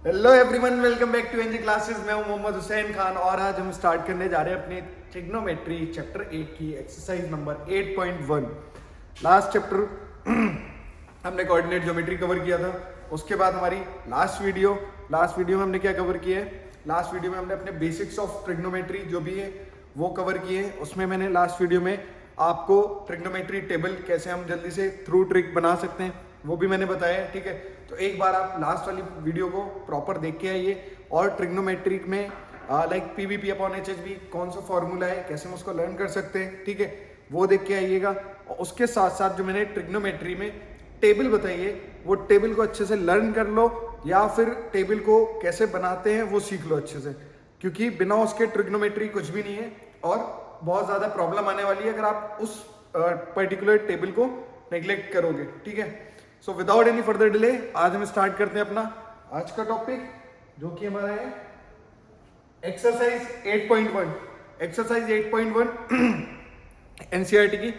Hello everyone, welcome back to NG classes. मैं हूं मोहम्मद हुसैन खान और आज हम स्टार्ट करने जा रहे हैं अपनी ट्रिग्नोमेट्री चैप्टर 8 की एक्सरसाइज नंबर 8.1। लास्ट चैप्टर हमने कोऑर्डिनेट ज्योमेट्री कवर किया था। उसके बाद हमारी लास्ट वीडियो में हमने क्या कवर किया है? लास्ट वीडियो में हमने अपने बेसिक्स ऑफ ट्रिग्नोमेट्री जो भी है वो कवर किए हैं। उसमें मैंने लास्ट वीडियो में आपको ट्रिग्नोमेट्री टेबल कैसे हम जल्दी से थ्रू ट्रिक बना सकते हैं वो भी मैंने बताया है। ठीक है, तो एक बार आप लास्ट वाली वीडियो को प्रॉपर देख के आइए और ट्रिग्नोमेट्रिक में लाइक पीवीपी अपॉन एचएचबी कौन सा फॉर्मूला है, कैसे हम उसको लर्न कर सकते हैं, ठीक है, वो देख के आइएगा। और उसके साथ साथ जो मैंने ट्रिग्नोमेट्री में टेबल बताई है वो टेबल को अच्छे से लर्न कर लो या फिर टेबल को कैसे बनाते हैं वो सीख लो अच्छे से, क्योंकि बिना उसके ट्रिग्नोमेट्री कुछ भी नहीं है और बहुत ज़्यादा प्रॉब्लम आने वाली है अगर आप उस पर्टिकुलर टेबल को नेग्लेक्ट करोगे। ठीक है, so without any further delay आज हम स्टार्ट करते हैं अपना आज का टॉपिक जो कि हमारा है एक्सरसाइज 8.1। एक्सरसाइज 8.1 एनसीईआरटी की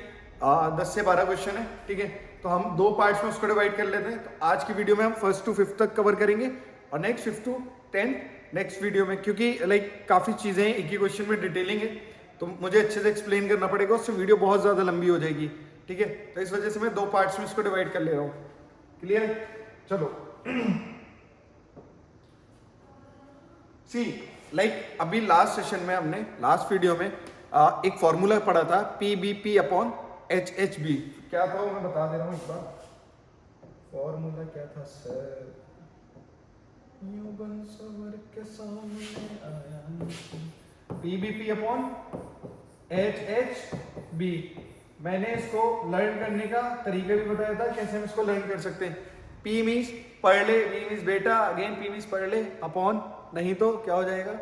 10 से 12 क्वेश्चन है। ठीक है, तो हम दो पार्ट्स में उसको डिवाइड कर लेते हैं। तो आज की वीडियो में हम 1st to 5th तक कवर करेंगे और next 5th to 10th next video में, क्योंकि लाइक काफ़ी चीज़ें एक ही क्वेश्चन में डिटेलिंग है तो मुझे अच्छे से एक्सप्लेन करना पड़ेगा, उससे वीडियो बहुत ज़्यादा लंबी हो जाएगी। ठीक है, तो इस वजह से मैं दो पार्ट्स में इसको डिवाइड कर ले रहा हूँ। क्लियर? चलो सी लाइक अभी लास्ट सेशन में हमने लास्ट वीडियो में एक फॉर्मूला पढ़ा था पीबीपी अपॉन एचएचबी। क्या था वो मैं बता दे रहा हूँ एक बार। फॉर्मूला क्या था सर? यूं बन सवर के सामने आया पीबीपी अपॉन एचएचबी। मैंने इसको लर्न करने का तरीका भी बताया था कैसे हम इसको लर्न कर सकते हैं। पी मीन्स पढ़ ले, बी मीन्स बेटा, अगेन पी मीन्स पढ़ ले, अपॉन नहीं तो क्या हो जाएगा,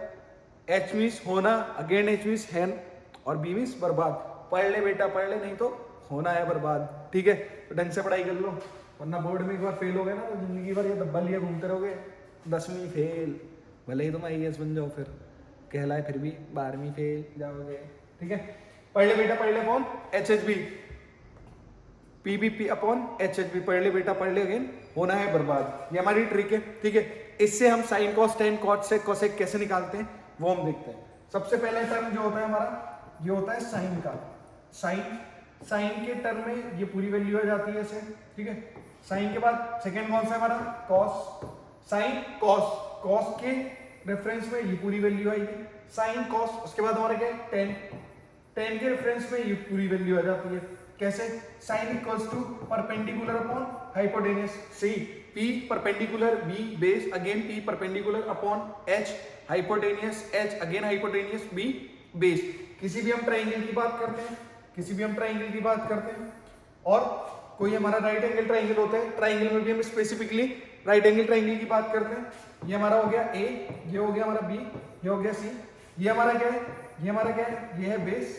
एच मीन्स होना, अगेन एच मीन्स है और बी मीन्स बर्बाद। पढ़ ले बेटा पढ़ ले, नहीं तो होना है बर्बाद। ठीक है, तो ढंग से पढ़ाई कर लो वरना बोर्ड में एक बार फेल हो गए ना तो जिंदगी भर ये डब्बा लिए घूमते रहोगे। 10वीं फेल, भले ही तुम IAS बन जाओ फिर कहलाए फिर भी 12वीं फेल जाओगे। ठीक है, पढ़ ले बेटा पढ़ ले अपॉन एचएचबी, पीबीपी अपॉन एचएचबी, पढ़ ले बेटा पढ़ ले, अगेन होना है बर्बाद। ये हमारी ट्रिक है। ठीक है, इससे हम sine cos tan cot sec cosec कैसे निकालते हैं वो हम देखते हैं। सबसे पहले टर्म जो होता है हमारा ये होता है साइन का। साइन के टर्म में ये पूरी वैल्यू आ जाती है ऐसे। ठीक है, साइन के बाद सेकेंड कौन सा है हमारा? कॉस। साइन कॉस, कॉस के रेफरेंस में ये पूरी वैल्यू आएगी साइन कॉस। उसके बाद हमारा क्या है? टेन, टेन के रेफरेंस में ये पूरी वैल्यू आ जाती है। कैसे? Sine equals to perpendicular upon hypotenuse. See P perpendicular, B base, again P perpendicular upon H hypotenuse, H again hypotenuse, B base. किसी भी हम ट्राइंगल की बात करते हैं, किसी भी हम ट्राइंगल की बात करते हैं और कोई हमारा राइट एंगल ट्राइंगल होता है, ट्राइंगल में भी हम स्पेसिफिकली राइट एंगल ट्राइंगल की बात करते हैं। ये हमारा हो गया A, ये हो गया हमारा B, ये हो गया C। ये हमारा क्या है? ये हमारा क्या है? ये है बेस।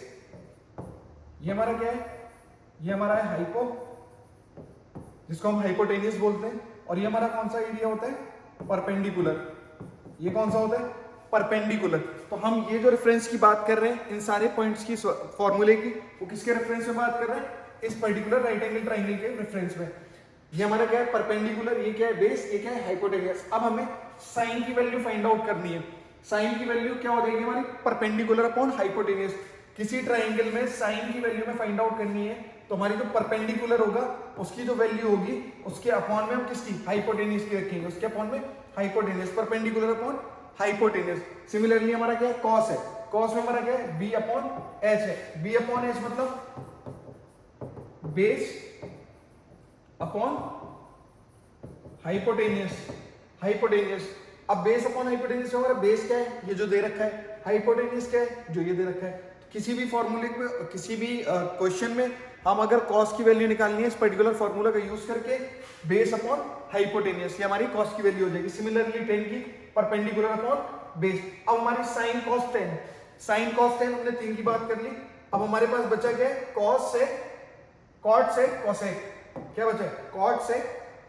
ये हमारा क्या है? ये हमारा है हाइपो, जिसको हम हाइपोटेन्यूस बोलते हैं। और ये हमारा कौन सा एरिया होता है? परपेंडिकुलर। ये कौन सा होता है? परपेंडिकुलर। तो हम ये जो रेफरेंस की बात कर रहे हैं इन सारे पॉइंट्स की फॉर्मूले की, वो किसके रेफरेंस में बात कर रहे हैं? इस पर्टिकुलर राइट एंगल ट्राइंगल के रेफरेंस में। ये हमारा क्या है? परपेंडिकुलर। ये क्या है? बेस। ये क्या है? हाइपोटेन्यूस। अब हमें साइन की वैल्यू फाइंड आउट करनी है। साइन की वैल्यू क्या हो जाएगी हमारी? Perpendicular upon hypotenuse. किसी ट्राइंगल में साइन की वैल्यू में फाइंड आउट करनी है तो हमारी जो परपेंडिकुलर होगा उसकी जो वैल्यू होगी उसके अपॉन में हम किसकी? हाइपोटेन्यूस की रखेंगे। उसके अपॉन में hypotenuse, perpendicular upon hypotenuse. Similarly हमारा क्या है? कॉस है। कॉस में हमारा क्या है? बी अपॉन एच है। बी अपॉन एच मतलब बेस अपॉन हाइपोटेन्यूस। हाइपोटेन्यूस, अब बेस अपॉन हाइपोटेन्यूस हमारा बेस क्या है? ये जो दे रखा है। हाइपोटेन्यूस क्या है? जो ये दे रखा है। किसी भी फॉर्मूले में, किसी भी क्वेश्चन में हम अगर कॉस की वैल्यू निकालनी है इस पर्टिकुलर फॉर्मूला का यूज करके, बेस अपॉन हाइपोटेन्यूस, ये हमारी कॉस की वैल्यू हो जाएगी। सिमिलरली टेन की परपेंडिकुलर अपॉन बेस। अब हमारी sign cos ten, sign cos ten हमने 3 की बात कर ली। अब हमारे पास बचा क्या है? कॉस से कॉट से कोसेक। क्या बचा है? कॉट से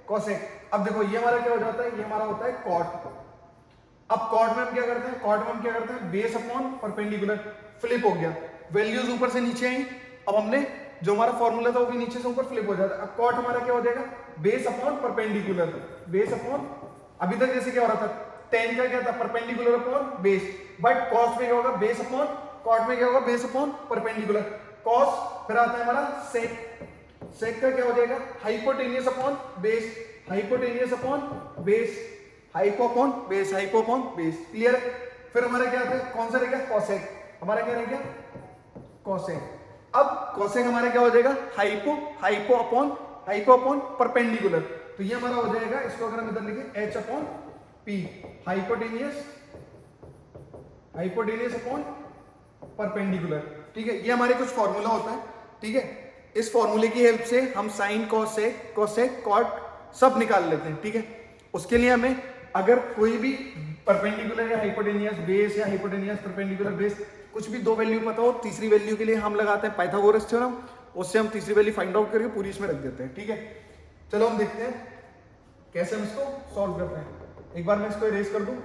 कोसेक। अब देखो ये हमारा क्या हो जाता है? ये हमारा होता है कॉट। अब कॉट में हम क्या करते हैं? कॉट में हम क्या करते हैं? बेस अपॉन परपेंडिकुलर, फ्लिप हो गया, वैल्यूज ऊपर से नीचे आई। अब हमने जो हमारा फॉर्मूला था वो भी नीचे से ऊपर फ्लिप हो जाता है। अब कॉट हमारा क्या हो जाएगा? Base upon perpendicular, base upon अभी तक जैसे क्या हो रहा था, tan का क्या था, perpendicular upon base, but cos में क्या होगा, बेस अपॉन, cot में क्या होगा, बेस अपॉन परपेंडिकुलर, cos फिर आता है हमारा sec, sec का क्या हो जाएगा, hypotenuse upon base, hypotenuse upon base, hypo upon base, hypo upon base, clear है। फिर हमारा क्या आता है, कौन सा रहेगा, cosec, हमारा क्या रहेगा, cosec। अब cosec हमारा क्या हो जाएगा, हाइपो, हाइपो अपॉन परपेंडिकुलर, तो ये हमारा हो जाएगा, इसको अगर हम इधर लिखें h upon p, hypotenuse, hypotenuse upon perpendicular, ठीक है। ये हमारे कुछ फॉर्मूला होता है, ठीक है। इस फॉर्मूले की हेल्प से हम साइन, कोसेक, कॉट सब निकाल लेते हैं, ठीक है। उसके लिए हमें अगर कोई भी परपेंडिकुलर या हाइपोटेनियस बेस या हाइपोटेनियस परपेंडिकुलर बेस कुछ भी दो वैल्यू पता हो, तीसरी वैल्यू के लिए हम लगाते हैं पाइथागोरस थ्योरम, उससे हम तीसरी वैल्यू फाइंड आउट करके पूरी इसमें रख देते हैं, ठीक है। चलो हम देखते हैं कैसे हम इसको सॉल्व करते हैं। एक बार मैं इसको इरेज कर दूं,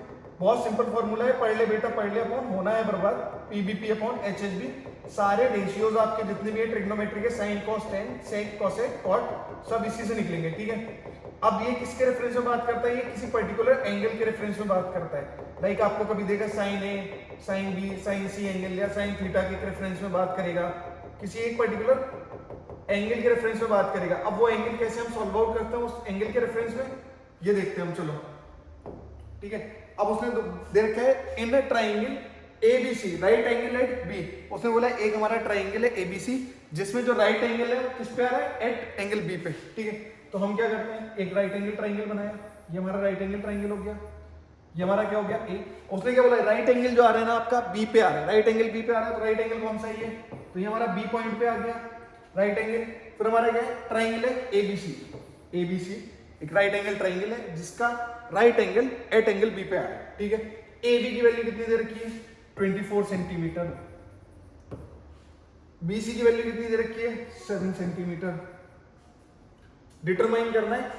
बहुत सिंपल फॉर्मूला है, पढ़ ले बेटा पढ़ ले, अपॉन होना है बर्बाद, पीबीपी अपॉन एचएचबी, सारे रेशियोज आपके जितने भी है ट्रिग्नोमेट्री के, sine cos tan, sec cosec cot, सब इसी से निकलेंगे, ठीक है। अब ये किसके रेफरेंस में बात करता है, ये किसी पर्टिकुलर एंगल के रेफरेंस में बात करता है। लाइक आपको कभी देखा sine A, sine B, sine C angle या साइन थीटा के रेफरेंस में बात करेगा, किसी एक पर्टिकुलर एंगल के रेफरेंस में बात करेगा। अब वो एंगल कैसे हम सॉल्व आउट करते हैं उस एंगल के रेफरेंस में, ये देखते हैं हम, चलो ठीक है। अब उसने दे रखा है in a triangle ABC, right angle at B, उसने बोला एक हमारा ट्राइंगल है एबीसी जिसमें जो राइट एंगल है किस पे आ रहा है, एट एंगल बी पे, ठीक है। तो हम क्या करते हैं, एक राइट एंगल ट्राइंगल बनाया, ये हमारा राइट एंगल ट्राइंगल हो गया, ये हमारा क्या हो गया ए। उसने क्या बोला, राइट एंगल जो आ रहा है ना आपका बी पे आ रहा है, राइट एंगल बी पे आ रहा है, तो राइट एंगल कौन सा है ये, तो ये हमारा बी पॉइंट पे आ गया राइट एंगल। फिर हमारा क्या है, ट्राइंगल है एबीसी, एबीसी एक राइट एंगल ट्राइंगल है जिसका right angle at angle B पे आ रहा है, ठीक है। ए बी की वैल्यू कितनी दे रखी है, 24 सेंटीमीटर, बीसी की वैल्यू कितनी दे रखी है, 7 सेंटीमीटर। डिटरमाइन करना है,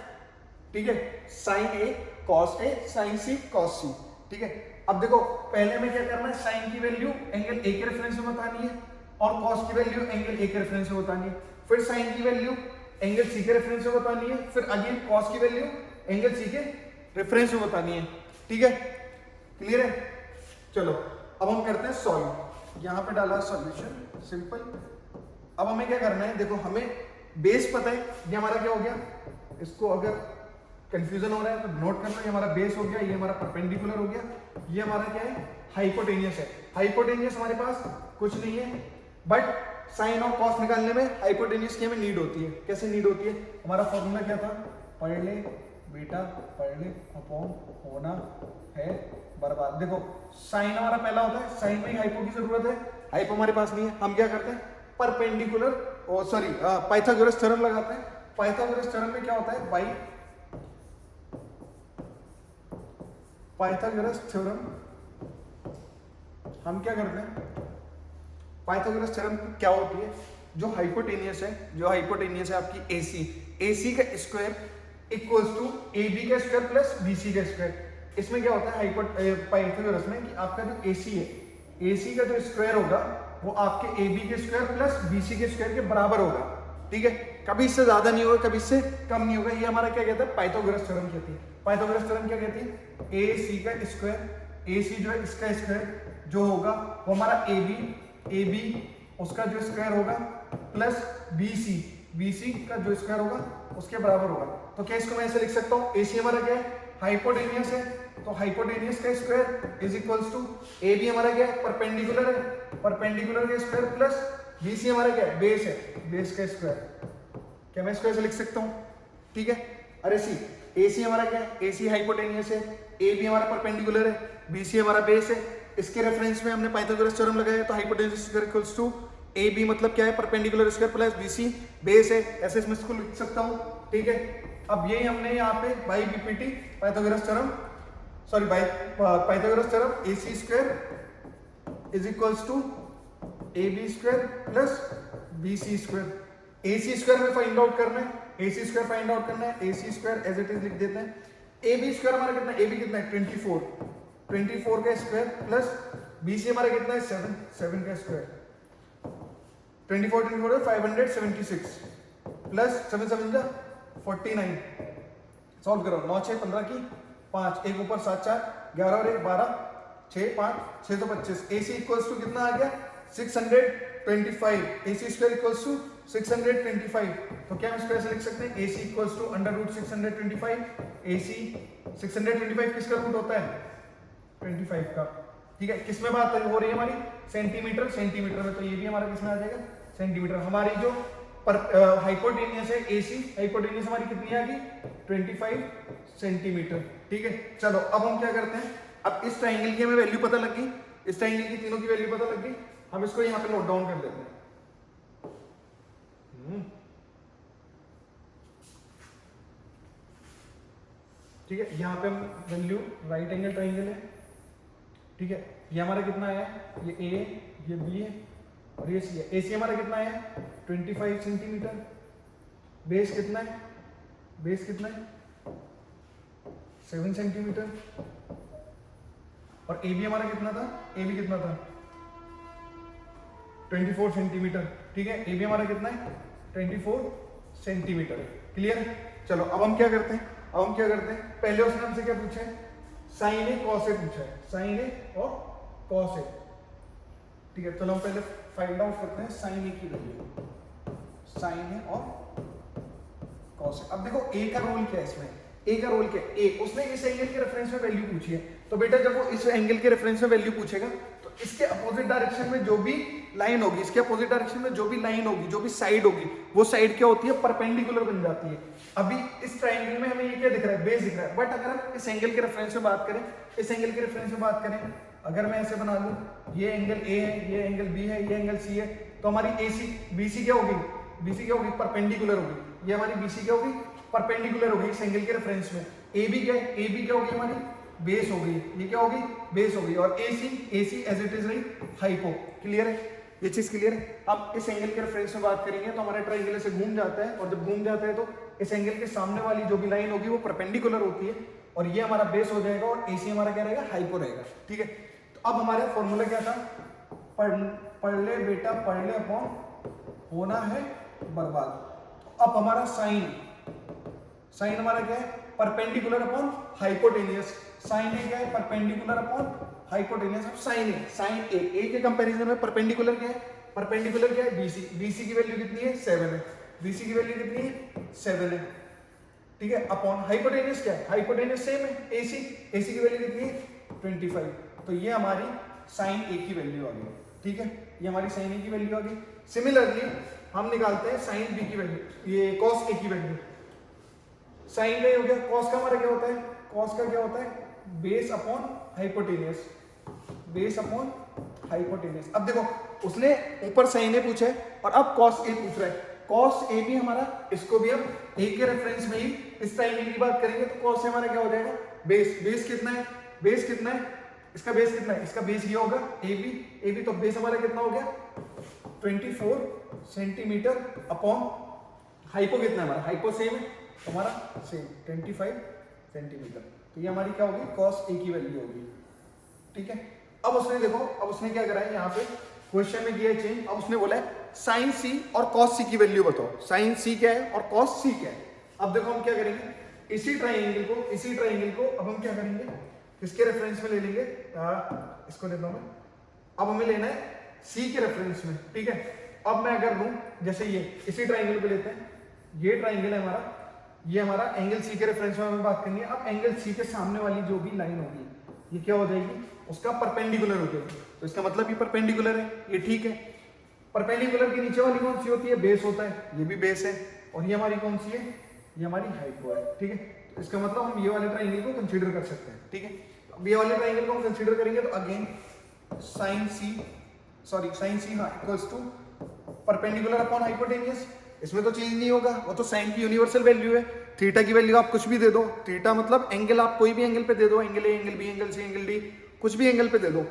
ठीक है, sine A cos A, sign C cos सी, ठीक है। अब देखो पहले में क्या करना है, साइन की वैल्यू एंगल ए के रेफरेंस में बतानी है और कॉस की वैल्यू एंगल ए के रेफरेंस में बतानी है, फिर साइन की वैल्यू एंगल सी के रेफरेंस में बतानी है, फिर अगेन कॉस की वैल्यू एंगल सी के रेफरेंस में बतानी है, ठीक है। क्लियर है। चलो अब हम करते हैं सॉल्व, यहां पे डाला सॉल्यूशन सिंपल। अब हमें क्या करना है, देखो हमें बेस पता है, ये हमारा क्या हो गया, इसको अगर कंफ्यूजन हो रहा है तो नोट करना, ये हमारा बेस हो गया, ये हमारा परपेंडिकुलर हो गया, ये हमारा क्या है, हाइपोटेनियस है। हाइपोटेनियस हमारे पास कुछ नहीं है, बट साइन और कॉस निकालने में हाइपोटेनियस की हमें नीड होती है। कैसे नीड होती है, हमारा फॉर्मूला क्या था, पढ़ ले बेटा पढ़ ले, अपॉन होना है बर्बाद। देखो साइन हमारा पहला होता है, साइन में हाइपो की जरूरत है, हाइपो हमारे पास नहीं है, हम क्या करते हैं, परपेंडिकुलर पाइथागोरस थ्योरम लगाते हैं। पाइथागोरस थ्योरम में क्या होता है, बाई पाइथागोरस थ्योरम हम क्या करते हैं, पाइथागोरस थ्योरम क्या होती है, जो हाइपोटेनियस है आपकी एसी, एसी का स्क्वायर इक्वल्स टू एबी का स्क्वायर प्लस बीसी का स्क्वायर। इसमें क्या होता है पाइथागोरस में कि आपका जो एसी है, एसी का जो स्क्वायर होगा वो आपके एबी के स्क्वायर प्लस बीसी के स्क्वायर के बराबर होगा, ठीक है। कभी इससे ज्यादा नहीं होगा, कभी इससे कम नहीं होगा। ये हमारा क्या कहता है, पाइथागोरस थ्योरम कहती है। पाइथागोरस थ्योरम क्या कहती है, एसी का स्क्वायर, एसी जो है इसका स्क्वायर जो होगा वो हमारा एबी उसका जो स्क्वायर होगा प्लस बीसी का जो स्क्वायर होगा उसके बराबर होगा। तो क्या इसको मैं ऐसे लिख सकता हूँ, एसी हमारा क्या है, हाइपोटेनियस है, तो हाइपोटेनियस का square is equals to AB हमारा क्या है, परपेंडिकुलर है, परपेंडिकुलर का स्क्वायर प्लस बीसी हमारा क्या है, बेस है, बेस का स्क्वायर। क्या मैं इसको ऐसे लिख सकता हूँ, ठीक है। अरे सी एसी हमारा क्या है, एसी हाइपोटेनियस है, एबी हमारा परपेंडिकुलर है, बीसी हमारा बेस है, इसके रेफरेंस में हमने पाइथागोरस थ्योरम लगाया, तो hypotenuse square equals to AB मतलब क्या है, perpendicular square plus BC base है, ऐसे इसमें इसको लिख सकता हूँ, ठीक है। अब यही हमने यहाँ पे by BPT Pythagoras theorem, sorry by Pythagoras theorem AC square is equals to AB square plus BC square. AC square में फाइंड आउट करना है, AC स्क्वायर फाइंड आउट करना है, AC square as it is लिख देते हैं। AB square हमारा कितना, AB कितना है 24 का स्क्वायर प्लस BC हमारा कितना है 7 का स्क्वायर, 24 है 576 प्लस 7 7 जा 49। सॉल्व करो, 9 6 15 की 5, एक ऊपर 7 4 11 और 1 12, 6 5 625। AC इक्वल्स टू कितना आ गया 625। AC square equals to 625। तो क्या हम इसको ऐसे लिख सकते हैं AC इक्वल्स टू √625। AC 625 किसका रूट होता है 25 का। ठीक है, किसमें बात हो रही है हमारी सेंटीमीटर में, तो ये भी हमारा किसमें आ जाएगा सेंटीमीटर। हमारी जो हाइपोटेनियस है AC, हाइपोटेनियस हमारी कितनी आ गई 25 सेंटीमीटर। ठीक है, चलो अब हम क्या करते हैं, अब इस ट्राइंगल की हमें वैल्यू पता लग गई, इस ट्राइंगल की तीनों की वैल्यू पता लग गई, हम इसको यहाँ पे नोट डाउन कर लेते हैं। ठीक है, यहाँ पे हम वैल्यू राइट एंगल ट्राइंगल है। ठीक है, ये हमारा कितना आया, ये A, ये B है और ये C है। AC हमारा कितना आया 25 सेंटीमीटर। बेस कितना है, बेस कितना है 7 सेंटीमीटर। और AB हमारा कितना था, AB कितना था 24 सेंटीमीटर। ठीक है, AB हमारा कितना है 24 सेंटीमीटर। क्लियर। चलो अब हम क्या करते हैं, पहले उसने हमसे क्या पूछा है साइन ए कॉस ए पूछा है, साइन ए और कॉस ए। ठीक है, चलो हम पहले फाइंड आउट करते हैं साइन ए की वैल्यू, साइन ए और कॉस ए। अब देखो ए का रोल क्या है इसमें, ए का रोल क्या है, ए उसने इस एंगल के रेफरेंस में वैल्यू पूछी है, तो बेटा जब वो इस एंगल के रेफरेंस में वैल्यू पूछेगा तो इसके अपोजिट डायरेक्शन में जो भी लाइन होगी, इसके अपोजिट डायरेक्शन में जो भी लाइन होगी, जो भी साइड होगी, वो साइड क्या होती है परपेंडिकुलर बन जाती है। अभी इस ट्राइंगल में हमें ये क्या दिख रहा है बेस दिख रहा है, बट अगर हम इस एंगल के रेफरेंस में बात करें, इस एंगल के रेफरेंस में बात करें, अगर मैं ऐसे बना लूं ये एंगल ए है, ये एंगल बी है, ये एंगल सी है, तो हमारी AC BC क्या होगी, BC क्या होगी परपेंडिकुलर होगी। ये हमारी BC क्या होगी परपेंडिकुलर होगी इस एंगल के रेफरेंस में। AB क्या है, AB क्या होगी हमारी बेस हो गई, ये क्या होगी बेस हो गई। और AC एज इट इज रही हाइपो। क्लियर है, ये चीज क्लियर है। अब इस एंगल के रेफरेंस में बात करेंगे तो हमारा ट्राइंगल ऐसे घूम जाता है, और जब घूम जाता है तो इस एंगल के सामने वाली जो भी लाइन होगी वो परपेंडिकुलर होती है, और ये हमारा बेस हो जाएगा और AC हमारा क्या रहेगा हाइपो रहेगा। ठीक है, तो अब हमारा फॉर्मूला क्या था, पढ़ ले बेटा पढ़ ले अपॉन होना है बर्बाद। तो अब हमारा साइन हमारा क्या है परपेंडिकुलर अपॉन हाइपोटेनियस। साइन ए क्या है परपेंडिकुलर अपॉन हाइपोटेनियस। अब साइन ए के कंपैरिजन में परपेंडिकुलर क्या है, परपेंडिकुलर क्या है BC की वैल्यू कितनी है 7 है, BC की वैल्यू कितनी है 7 है। ठीक है, अपॉन हाइपोटेनियस क्या है, हाइपोटेनियस सेम है AC की वैल्यू कितनी है 25। तो ये हमारी साइन ए की वैल्यू आ गई। ठीक है, ये हमारी साइन ए की वैल्यू आ गई। सिमिलरली हम निकालते हैं साइन बी की वैल्यू, ये कॉस ए की वैल्यू। साइन का हो गया, कॉस का हमारा क्या होता है, कॉस का क्या होता है base upon hypotenuse, base upon hypotenuse. अब देखो उसने ऊपर साइन ए पूछा है और अब कॉस ए पूछ रहा है। कॉस ए भी हमारा, इसको भी हम ए के रेफरेंस में ही इस ट्रायंगल की बात करेंगे तो कॉस ए हमारा क्या हो जाएगा बेस कितना है, बेस कितना है इसका, बेस कितना है इसका, बेस ये होगा ए बी, तो बेस हमारा कितना हो गया 24 सेंटीमीटर अपॉन हाइपो कितना है हमारा, हाइपो सेम है हमारा सेम 25 सेंटीमीटर। तो ये हमारी क्या होगी कॉस ए की वैल्यू होगी। ठीक है, अब उसने देखो, अब उसने क्या करा है यहाँ पे क्वेश्चन में किया चेंज। अब उसने बोला है साइन सी और कॉस सी की वैल्यू बताओ, साइन सी क्या है और कॉस सी क्या है। अब देखो हम क्या करेंगे, इसी ट्राइंगल को अब हम क्या करेंगे किसके रेफरेंस में ले लेंगे, इसको लेता हूं मैं, अब हमें लेना है सी के रेफरेंस में। ठीक है, अब मैं अगर लूं जैसे ये इसी ट्राइंगल को लेते हैं, ये ट्राइंगल है हमारा, ये हमारा एंगल सी के रेफरेंस में हमें बात करनी है। अब एंगल सी के सामने वाली जो भी लाइन होगी ये क्या हो जाएगी उसका परपेंडिकुलर हो जाएगी, तो इसका मतलब ये परपेंडिकुलर है, ये ठीक है। परपेंडिकुलर के नीचे वाली कौन सी होती है बेस होता है, ये भी बेस है, और ये हमारी कौन सी है ये हमारी हाइपो है। ठीक है, तो इसका मतलब हम ये वाले ट्राइंगल को कंसीडर कर सकते हैं। ठीक है, अब ये वाले ट्राइंगल को हम कंसीडर करेंगे तो again sine C equals to perpendicular upon hypotenuse. इसमें तो चेंज नहीं होगा, वो तो साइन की यूनिवर्सल वैल्यू है। थीटा की वैल्यू आप कुछ भी दे दो, थीटा मतलब एंगल आप कोई भी एंगल पे दे दो, angle A angle B angle C angle D, कुछ भी एंगल पे दे दो,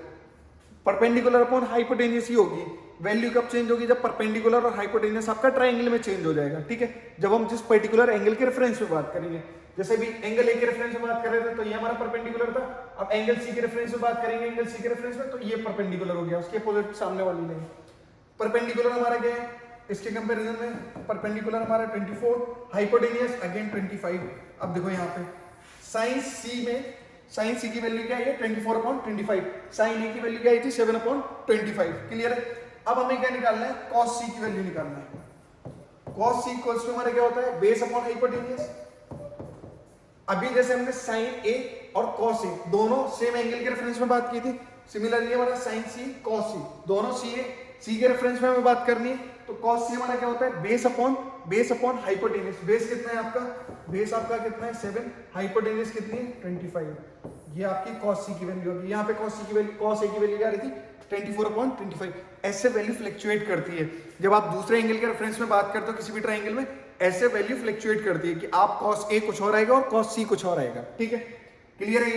परपेंडिकुलर अपॉन हाइपोटेनियस ही होगी। वैल्यू कब चेंज होगी जब परपेंडिकुलर और हाइपोटेनियस आपका ट्राइंगल में चेंज हो जाएगा। ठीक है, जब हम जिस पर्टिकुलर एंगल के रेफरेंस में बात करेंगे, जैसे भी एंगल ए के रेफरेंस में बात कर रहे थे तो ये हमारा परपेंडिकुलर था, अब एंगल सी के रेफरेंस में बात करेंगे एंगल सी के रेफरेंस में तो ये परपेंडिकुलर हो गया, उसके अपोजिट सामने वाली लाइन। परपेंडिकुलर हमारा क्या है इसके कंपैरिजन में, परपेंडिकुलर हमारा 24, हाइपोटेनियस अगेन 25। अब देखो यहाँ पे साइन सी में साइन सी की वैल्यू क्या है 24/25, साइन ए की वैल्यू क्या आई थी 7/25। क्लियर है। अब हमें क्या निकालना है, कॉस सी की वैल्यू निकालना है। कॉस सी इक्वल्स टू हमारा क्या होता है, बेस अपॉन हाइपोटेन्यूज। अभी जैसे हमने साइन ए और कॉस ए दोनों सेम एंगल के रेफरेंस में बात की थी, सिमिलरली हमारा साइन सी कॉस सी दोनों सी के रेफरेंस में हमें बात करनी है, तो कॉस सी हमारा क्या होता है, बेस अपॉन हाइपोटेन्यूज। बेस कितना है आपका, बेस आपका कितना है 7, हाइपोटेन्यूज कितनी है 25। ये आपकी कॉस सी की वैल्यू होगी। यहाँ पे कॉस सी की वैल्यू, कॉस ए की वैल्यू क्या आ रही थी 24/25। ऐसे वैल्यू फ्लक्चुएट करती है। जब आप दूसरे एंगल के रेफरेंस में बात करते हो किसी भी ट्राइंगल में, ऐसे वैल्यू फ्लक्चुएट करती है कि आप कॉस ए कुछ और आएगा और कॉस सी कुछ और आएगा। ठीक है, क्लियर है।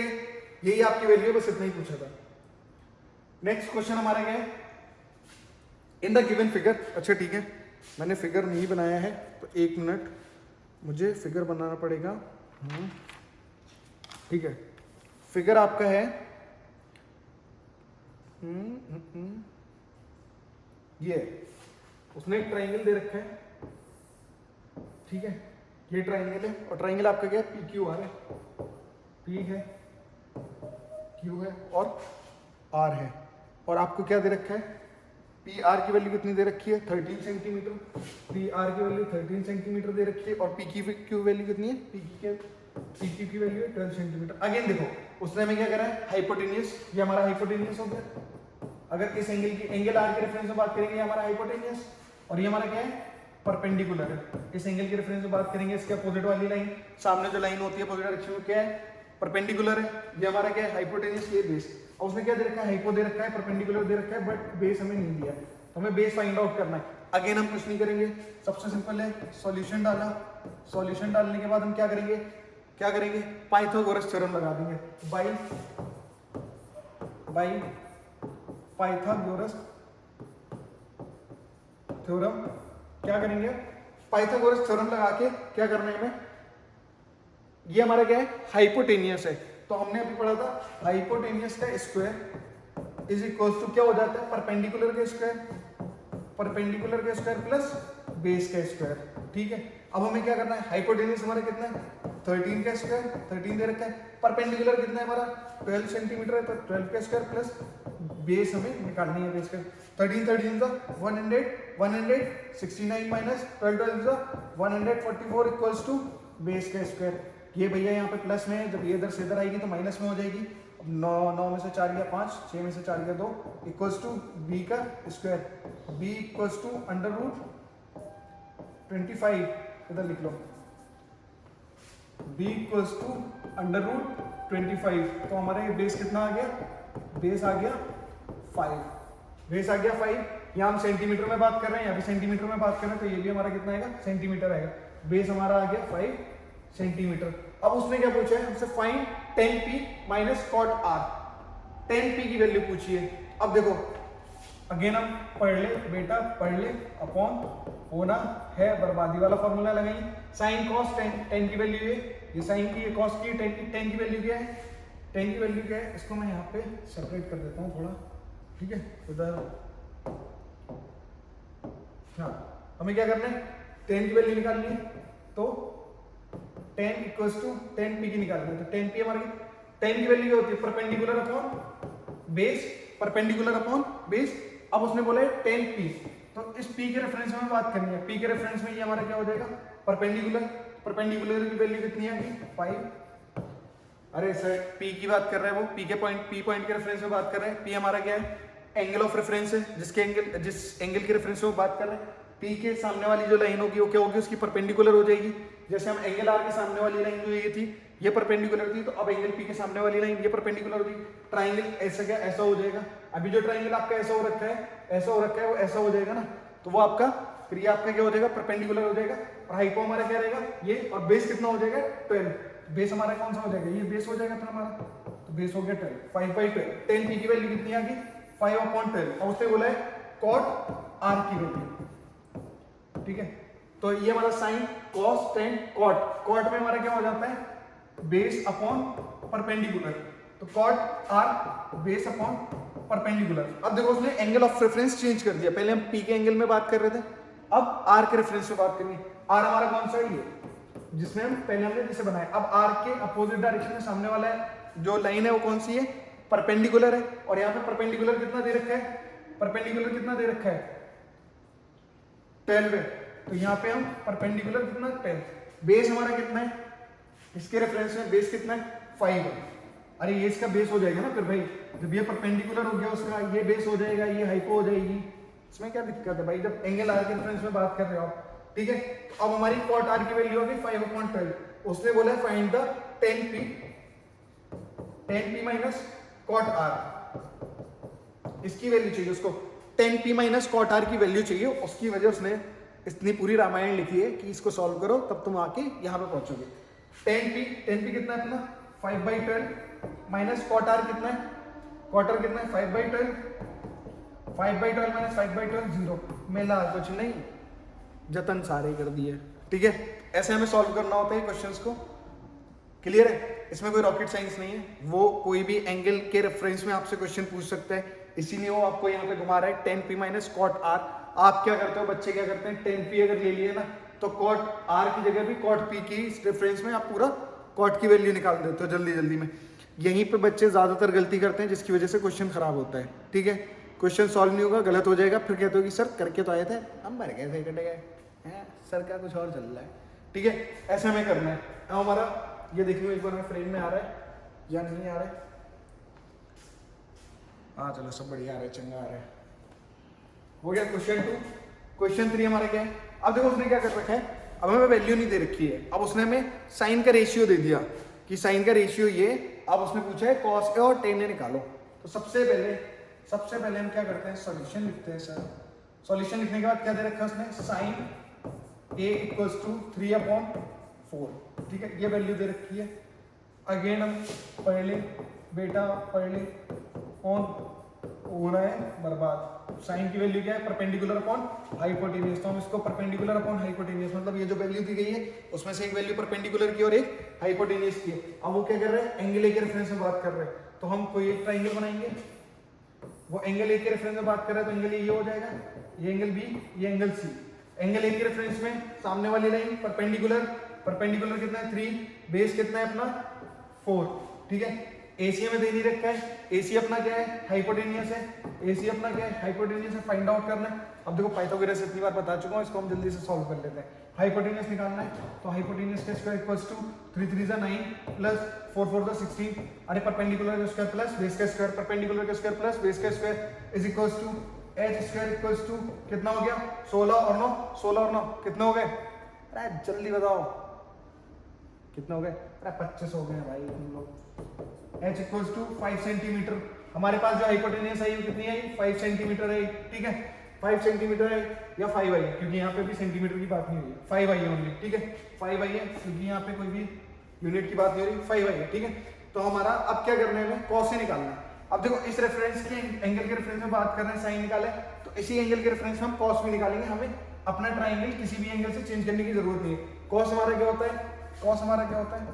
यही आपकी वैल्यू है, बस इतना ही पूछा था। नेक्स्ट क्वेश्चन हमारा क्या है, इन द गिवन फिगर। अच्छा ठीक है, मैंने फिगर नहीं बनाया है तो 1 मिनट मुझे फिगर बनाना पड़ेगा। ठीक है, फिगर आपका है ये, उसने एक ट्राइंगल दे रखा है। ठीक है, ये ट्राइंगल है और ट्राइंगल आपका क्या है, पी क्यू आर है। पी है, क्यू है और आर है। और आपको क्या दे रखा है, पी आर की वैल्यू कितनी दे रखी है 13 सेंटीमीटर। पी आर की वैल्यू 13 सेंटीमीटर दे रखी है और पी की क्यू वैल्यू कितनी है, पी क्यू की वैल्यू है 12 सेंटीमीटर। अगेन देखो, उसने हमें क्या करा है, हाइपोटेन्यूज। ये हमारा हाइपोटेन्यूज हो गया। अगर इस एंगल आर के रेफरेंस में बात करेंगे, हमारा हाइपोटेन्यूज, और ये हमारा क्या है, परपेंडिकुलर है। इस एंगल के रेफरेंस में बात करेंगे, इसके अपोजिट वाली लाइन, सामने जो लाइन होती है अपोजिट डायरेक्शन में, क्या है, परपेंडिकुलर है। ये हमारा क्या है, हाइपोटेन्यूज, ये बेस। और उसने क्या दे रखा है, हाइपो दे रखा है, परपेंडिकुलर दे रखा है, बट बेस हमें नहीं दिया है, तो हमें बेस फाइंड आउट करना है। अगेन हम कुछ नहीं करेंगे, सबसे सिंपल है, सॉल्यूशन डाला। सॉल्यूशन डालने के बाद हम क्या करेंगे, पाइथागोरस थ्योरम लगा देंगे। बाई पाइथागोरस थ्योरम क्या करेंगे, पाइथागोरस थ्योरम लगा के क्या करना है हमें, ये हमारा क्या है, हाइपोटेनियस है। तो हमने अभी पढ़ा था हाइपोटेनियस का स्क्वायर इज इक्वल टू क्या हो जाता है, परपेंडिकुलर का स्क्वायर प्लस बेस का स्क्वायर। ठीक है, अब हमें क्या करना है, हाइपोटेनियस हमारा कितना है 13 का स्क्वायर, 13 दे रखा है। परपेंडिकुलर कितना है हमारा 12 सेंटीमीटर है, तो 12 का स्क्वायर प्लस बेस हमें निकालनी है। बेस का 13 13 169 माइनस 12 144 इक्वल्स टू बेस का स्क्वायर। ये भैया यहाँ पे प्लस में है, जब ये इधर से इधर आएगी तो माइनस में हो जाएगी। 9 में से 4 गया 5, 6 में से 4 गया 2 इक्वल्स टू बी का स्क्वायर। बी इक्वल्स टू √25, इधर लिख लो, b इक्वल्स टू √25। तो हमारा ये बेस कितना आ गया, बेस आ गया 5, बेस आ गया 5। यहाँ हम सेंटीमीटर में बात कर रहे हैं, यहाँ भी सेंटीमीटर में बात कर रहे हैं, तो ये भी हमारा कितना आएगा, सेंटीमीटर आएगा। बेस हमारा आ गया 5 सेंटीमीटर। अब उसने क्या पूछा है हमसे, find tan p minus cot r। tan p की वैल्यू पूछी है। अब देखो अगेन हम पढ़ ले बेटा, पढ़ ले, अपॉन होना है बर्बादी वाला फॉर्मूला लगाइए। साइन कॉस tan की वैल्यू है, ये साइन की, ये कॉस की, tan की वैल्यू क्या है, tan की वैल्यू क्या है, इसको मैं यहाँ पे सेपरेट कर देता हूँ थोड़ा। ठीक है, उधर हाँ, हमें क्या करना है, tan की वैल्यू निकालनी है, तो tan equals to tan p की निकालनी है। तो tan p हमारी, tan की वैल्यू क्या होती है, परपेंडिकुलर अपॉन बेस। अब उसने बोला है tan p, तो इस p के रेफरेंस में बात करनी है। p के रेफरेंस में ये हमारा क्या हो जाएगा, परपेंडिकुलर की वैल्यू कितनी है 5। अरे सर p की बात कर रहे हैं, वो p पॉइंट के रेफरेंस में बात कर रहे हैं। p हमारा क्या है, एंगल ऑफ रेफरेंस है, जिस एंगल के रेफरेंस में बात कर रहे हैं। p के सामने वाली जो लाइन होगी वो क्या होगी, उसकी परपेंडिकुलर हो जाएगी। जैसे हम एंगल r के सामने वाली लाइन जो ये थी, ये परपेंडिकुलर थी, तो अब एंगल p के सामने वाली लाइन ये परपेंडिकुलर होगी। ट्राइंगल ऐसा क्या, ऐसा हो जाएगा। अभी जो ट्राइंगल आपका ऐसा हो रखा है वो ऐसा हो जाएगा ना, तो वो आपका, फिर ये आपका क्या हो जाएगा, परपेंडिकुलर हो जाएगा। और हाइपो हमारा क्या रहेगा ये, और बेस कितना हो जाएगा 12। बेस हमारा कौन सा हो जाएगा, ये बेस हो जाएगा अपना हमारा, तो बेस हो गया 12, 5/12। tan p की वैल्यू कितनी आ गई 5/12। और उसने बोला है cot r की वैल्यू। ठीक है, तो ये हमारा साइन कॉस tan कॉट में हमारा क्या हो जाता है, बेस अपॉन परपेंडिकुलर। तो cot r base upon perpendicular. अब देखो उसने एंगल ऑफ रेफरेंस चेंज कर दिया। पहले हम p के एंगल में बात कर रहे थे, अब r के रेफरेंस में बात करनी है। r हमारा कौन सा है, ये जिसमें हम पहले हमने जैसे बनाया। अब आर्क के अपोजिट डायरेक्शन में सामने वाला है जो लाइन है वो कौन सी है, परपेंडिकुलर है। और यहाँ पे परपेंडिकुलर कितना दे रखा है, परपेंडिकुलर कितना दे रखा है 12 है। तो यहाँ पे हम परपेंडिकुलर कितना 12, बेस हमारा कितना है इसके रेफरेंस में, बेस कितना है 5 है। अरे ये इसका बेस हो जाएगा ना फिर भाई, जब ये परपेंडिकुलर हो गया उसका ये बेस हो जाएगा, ये हाइपो हो जाएगी, इसमें क्या दिक्कत है भाई जब एंगल आर के रेफरेंस में बात कर रहे हो आप। ठीक है, तो अब हमारी कॉट आर की वैल्यू होगी 5/12। उसने बोला है find the 10p minus cot R, इसकी वैल्यू चाहिए उसको, 10p माइनस कॉट आर की वैल्यू चाहिए। उसकी वजह उसने इतनी पूरी रामायण लिखी है कि इसको सॉल्व करो तब तुम आके यहाँ पे पहुंचोगे। 10p कितना है अपना 5/12 माइनस कॉट आर कितना है, कॉट आर कितना है 5/12, 5/12 माइनस 5/12 0, मिला कुछ नहीं, जतन सारे कर दिए। ठीक है, ऐसे हमें सॉल्व करना होता है क्वेश्चंस को। क्लियर है, इसमें कोई रॉकेट साइंस नहीं है, वो कोई भी एंगल के रेफरेंस में आपसे क्वेश्चन पूछ सकता है, इसीलिए वो आपको यहाँ पे घुमा रहा है 10p माइनस कॉट आर। आप क्या करते हो बच्चे, क्या करते हैं 10p अगर ले लिए ना तो कॉट आर की जगह भी कॉट p की रेफरेंस में आप पूरा कॉट की वैल्यू निकाल देते हो जल्दी जल्दी में। यहीं पे बच्चे ज्यादातर गलती करते हैं जिसकी वजह से क्वेश्चन खराब होता है। ठीक है, क्वेश्चन सॉल्व नहीं होगा, गलत हो जाएगा, फिर कहते हो कि सर करके तो आए थे हम मर गए थे, कट गए हैं, सर का कुछ और चल रहा है। ठीक है, ऐसा हमें करना है। अब हमारा ये देखिए एक बार में फ्रेम में आ रहा है या नहीं आ रहा है, हाँ चलो सब बढ़िया आ रहा है, चंगा आ रहा है। हो गया क्वेश्चन 2। क्वेश्चन 3 हमारा क्या है, अब देखो उसने क्या कर रखा है, अब हमें वैल्यू नहीं दे रखी है, अब उसने हमें साइन का रेशियो दे दिया कि साइन का रेशियो ये, अब उसने पूछा है cos a और tan a निकालो। तो सबसे पहले हम क्या करते हैं, सॉल्यूशन लिखते हैं सर। सॉल्यूशन लिखने के बाद क्या दे रखा है उसने, साइन a इक्वल्स टू 3/4। ठीक है, ये वैल्यू दे रखी है। अगेन हम पढ़ ले ऑन होना है बर्बाद। साइन की वैल्यू क्या है, परपेंडिकुलर अपॉन हाइपोटेन्यूज, तो हम इसको परपेंडिकुलर अपॉन हाइपोटेन्यूज, मतलब ये जो वैल्यू दी गई है उसमें से एक वैल्यू परपेंडिकुलर की और एक हाइपोटेन्यूज की है। अब वो क्या कर रहे हैं, एंगल ए के रेफरेंस में बात कर रहे हैं, तो हम कोई एक ट्राइंगल बनाएंगे, वो एंगल ए के रेफरेंस में बात कर रहा है तो एंगल ये हो जाएगा, ये एंगल बी, ये एंगल सी। एंगल ए के रेफरेंस में सामने वाली लाइन परपेंडिकुलर कितना है 3, बेस कितना है अपना 4। ठीक है, एसी हमें दे नहीं रखा है, एसी अपना क्या है हाइपोटेनियस है, एसी अपना क्या है हाइपोटेनियस है, फाइंड आउट करना है। अब देखो पाइथागोरस इतनी बार बता चुका हूं, इसको हम जल्दी से सॉल्व कर लेते हैं। हाइपोटेनियस निकालना है तो हाइपोटेनियस का स्क्वायर इक्वल्स टू 3 3 जा 9 प्लस 4 4 जा 16। अरे परपेंडिकुलर का स्क्वायर प्लस बेस का स्क्वायर, परपेंडिकुलर का स्क्वायर प्लस बेस का square is equals to h square equals to कितना हो गया 16 और 9 कितने हो गए, अरे जल्दी बताओ कितने हो गए, अरे 25 हो गए भाई तुम लोग। h इक्वल्स टू 5 सेंटीमीटर, हमारे पास जो हाइपोटेनियस आई वो कितनी आई 5 सेंटीमीटर आई। ठीक है, 5 सेंटीमीटर आई या 5 आई, क्योंकि यहाँ पे भी सेंटीमीटर की बात नहीं हुई है, 5 आई है ओनली। ठीक है, 5 आई है क्योंकि यहाँ पे कोई भी यूनिट की बात नहीं हो रही, 5 आई है। ठीक है, तो हमारा अब क्या करना है, हमें कॉस से निकालना है। अब देखो इस रेफरेंस के एंगल के रेफरेंस में बात कर रहे हैं, साइन निकाला है, तो इसी एंगल के रेफरेंस में हम कॉस भी निकालेंगे। हमें अपना ट्राइंगल किसी भी एंगल से चेंज करने की जरूरत नहीं है। कॉस हमारा क्या होता है,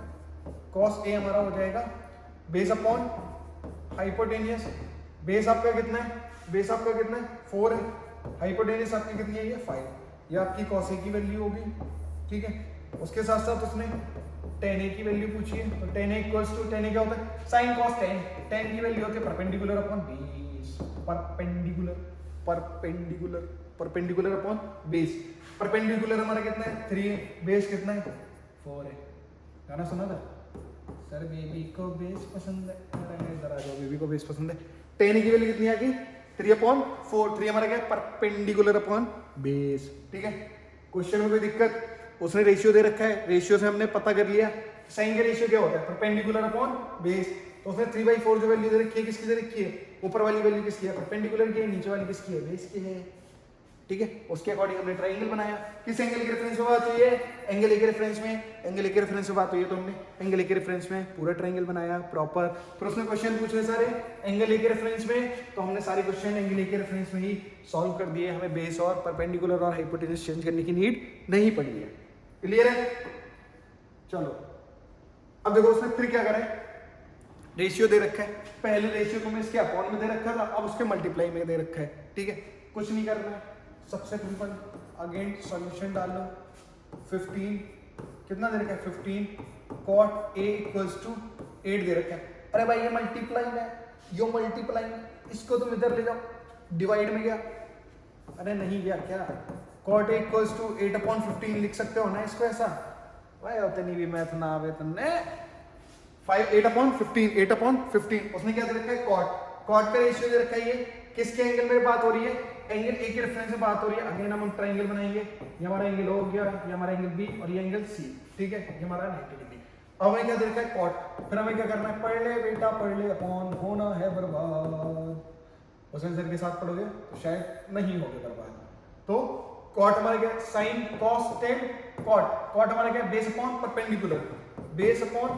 कॉस ए हमारा हो जाएगा बेस अपॉन हाइपोटेनियस। बेस आपका कितना है, 4 है, हाइपोटेनियस आपकी कितनी है, ये 5। ये आपकी कॉस ए की वैल्यू होगी। ठीक है, उसके साथ साथ उसने tan a की वैल्यू पूछी है, तो tan a equals to, tan a क्या होता है sin cos tan, tan की वैल्यू होती है perpendicular upon base, perpendicular upon base. Perpendicular हमारा कितना है 3 है, बेस कितना है 4 है। गाना सुना था सर, बेबी को बेस पसंद है, इधर आ जाओ, बेबी को बेस पसंद है। tan की वैल्यू कितनी आ गई 3/4, 3 हमारा क्या है परपेंडिकुलर अपॉन बेस। ठीक है, क्वेश्चन में कोई दिक्कत, उसने रेशियो दे रखा है, रेशियो से हमने पता कर लिया साइन का रेशियो क्या होता है परपेंडिकुलर अपॉन बेस। तो उसने 3/4 जो वैल्यू दे रखी है किसकी दे रखी है, ऊपर वाली वैल्यू किसकी है परपेंडिकुलर की है, नीचे वाली किसकी है बेस की है। ठीक है, उसके अकॉर्डिंग हमने ट्राइंगल बनाया। किस एंगल के रेफरेंस में बात हुई है, एंगल ए के रेफरेंस में, एंगल ए के रेफरेंस में बात हुई है, तो हमने एंगल ए के रेफरेंस में पूरा ट्राइंगल बनाया प्रॉपर। फिर उसने क्वेश्चन पूछे सारे एंगल ए के रेफरेंस में, तो हमने सारे क्वेश्चन एंगल ए के रेफरेंस में ही सॉल्व कर दिए। हमें बेस और परपेंडिकुलर और हाइपोटेन्यूज चेंज करने की नीड नहीं पड़ी है। क्लियर है, चलो अब देखो उसने फिर क्या करा है, रेशियो दे रखा है, पहले रेशियो को मैं इसके अपॉन में दे रखा था, अब उसके मल्टीप्लाई में दे रखा है। ठीक है, कुछ नहीं करना है, सबसे सिंपल अगेन सॉल्यूशन डालो 15 कितना दे रखा है 15 कॉट ए इक्वल्स टू 8 दे रखा है। अरे भाई ये मल्टीप्लाइंग है, यो मल्टीप्लाइंग, इसको तुम इधर ले जाओ डिवाइड में गया, अरे नहीं गया क्या, कॉट ए इक्वल्स टू 8/15 लिख सकते हो ना इसको ऐसा, भाई होते नहीं भी मैथ ना आवे तन्ने 8/15 उसने क्या दे रखा है कॉट का रेशियो दे रखा है, ये किसके एंगल में बात हो रही है, एंगल ए के रेफरेंस से बात हो रही है। अगेन हम ट्रायंगल बनाएंगे, ये हमारा एंगल ओ हो गया, ये हमारा एंगल बी और ये एंगल सी, ठीक है, ये हमारा 90 डिग्री। अब हमें क्या दे रखा है कॉट, फिर हमें क्या करना है, पढ़ ले बेटा पढ़ ले, अपॉन होना है बर्बाद, हुसैन सर के साथ पढ़ोगे तो शायद नहीं होगे बर्बाद। तो कॉट हमारा क्या, साइन कॉस टेन कॉट हमारा क्या, base upon perpendicular, base upon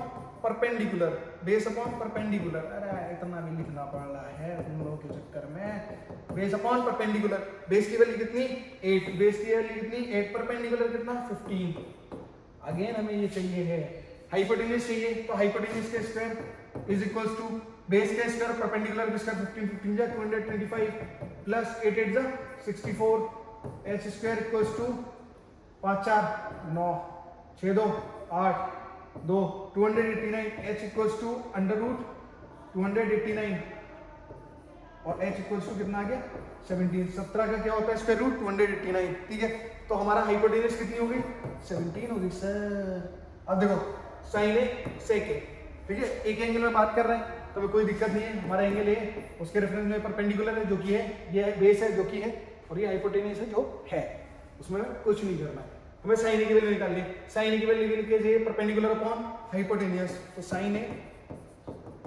perpendicular, base upon perpendicular, अरे इतना भी लिखना पड़ रहा है तुम लोगों के चक्कर में, बेस अपॉन परपेंडिकुलर, बेस की वैल्यू कितनी 8, बेस की वैल्यू कितनी 8, परपेंडिकुलर कितना 15। अगेन हमें ये चाहिए है हाइपोटेन्यूज चाहिए, तो हाइपोटेन्यूज का square is equals to base का स्क्वायर परपेंडिकुलर का स्क्वायर 15 जा 225 प्लस 8 8 जा 64, h square equals to 5 4 9 6 2 8 2 289, h equals to under root 289 और h इक्वल्स टू कितना आ गया 17, 17 का क्या होता है स्क्वायर रूट 289, ठीक है। तो हमारा हाइपोटेन्यूज कितनी हो गई 17 हो गई सर। अब देखो साइन ए सेक ए, ठीक है, एक एंगल में बात कर रहे हैं तो कोई दिक्कत नहीं है, हमारा एंगल ए उसके रेफरेंस में परपेंडिकुलर है जो कि है, ये बेस है जो कि है, और ये हाइपोटेन्यूज है जो है, उसमें कुछ नहीं करना है। हमें साइन ए की वैल्यू निकालनी है, साइन ए की वैल्यू निकल के परपेंडिकुलर अपॉन हाइपोटेन्यूज, तो sine A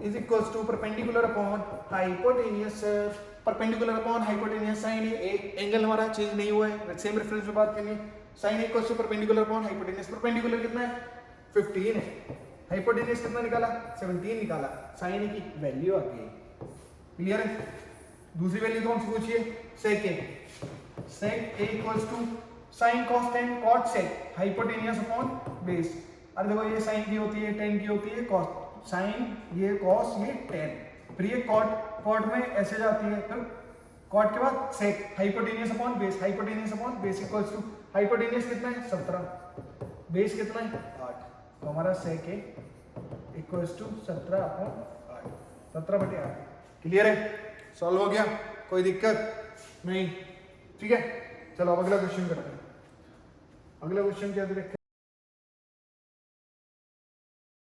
is equals to perpendicular upon hypotenuse, perpendicular upon hypotenuse sine A, एक एंगल हमारा चेंज नहीं हुआ है, सेम रेफरेंस में बात करनी है, sine A equals to perpendicular upon hypotenuse, perpendicular कितना है 15 है, हाइपोटेन्यूज कितना निकाला 17 निकाला, साइन ए की वैल्यू आ गई, क्लियर है। दूसरी वैल्यू कौन सी पूछिए, sec A, sec A equals to sine cos tan cot sec hypotenuse upon base. अरे देखो ये साइन की होती है, टेन की होती है, कॉस साइन ये कॉस ये टेन, फिर ये कॉट में ऐसे जाती है, फिर कॉट के बाद sec hypotenuse upon base, hypotenuse upon base equals to hypotenuse कितना है 17, बेस कितना है 8, तो हमारा sec A equals to 17/8, 17/8, clear है, सॉल्व हो गया, कोई दिक्कत नहीं, ठीक है। चलो अब अगला क्वेश्चन करते हैं। अगला क्वेश्चन क्या दे रखा है।